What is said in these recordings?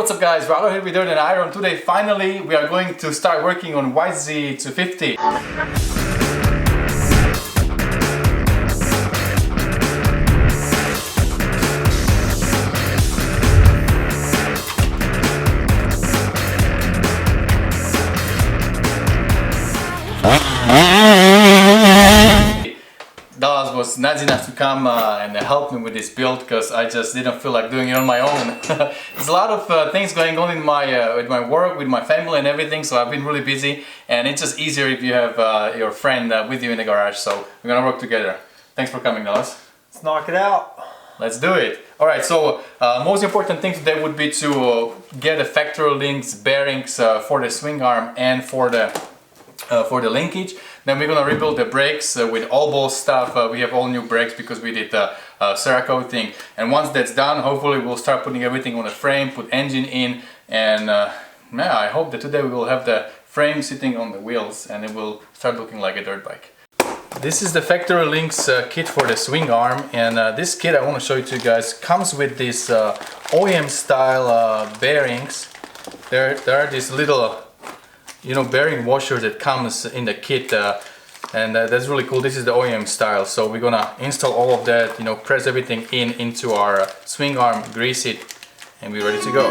what's up guys, Rado here with Dirt and Iron. Today finally we are going to start working on YZ250. Dallas was nice enough to come and help me with this build because I just didn't feel like doing it on my own. There's a lot of things going on in my with my work, with my family and everything, so I've been really busy, and it's just easier if you have your friend with you in the garage, so we're gonna work together. Thanks for coming, Dallas. Let's knock it out. Let's do it. Alright, so most important thing today would be to get the factory links, bearings for the swing arm and for the linkage. Then we're gonna rebuild the brakes with all ball stuff. We have all new brakes because we did Cerakoting. And once that's done, hopefully we'll start putting everything on the frame, put engine in, and yeah, I hope that today we will have the frame sitting on the wheels and it will start looking like a dirt bike. This is the factory links kit for the swing arm, and this kit I want to show you to you guys comes with these OEM style bearings. There are these little bearing washer that comes in the kit, and that's really cool. This is the OEM style, so we're gonna install all of that, press everything into our swing arm, grease it, and we're ready to go.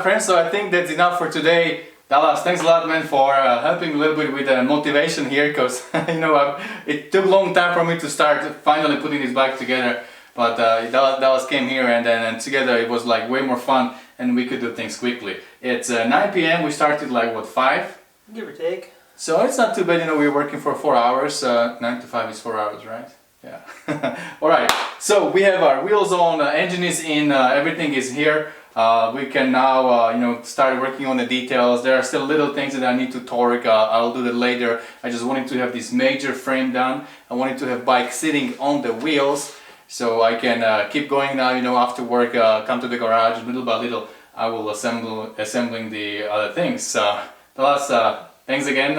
friends, so I think that's enough for today. Dallas, thanks a lot, man, for helping a little bit with the motivation here, because you know, it took a long time for me to start finally putting this bike together. But Dallas came here, and together it was like way more fun, and we could do things quickly. It's 9 p.m. We started like what, 5? Give or take. So it's not too bad, you know. We're working for 4 hours. 9 to 5 is 4 hours, right? Yeah. All right. So we have our wheels on, engine is in, everything is here. We can now, you know, start working on the details. There are still little things that I need to torque. I'll do that later. I just wanted to have this major frame done. I wanted to have bike sitting on the wheels, so I can keep going now. You know, after work, come to the garage little by little. I will assembling the other things. Plus, thanks again.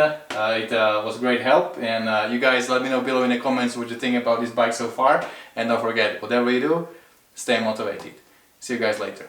It was great help, and you guys let me know below in the comments what you think about this bike so far. And don't forget, whatever you do, stay motivated. See you guys later.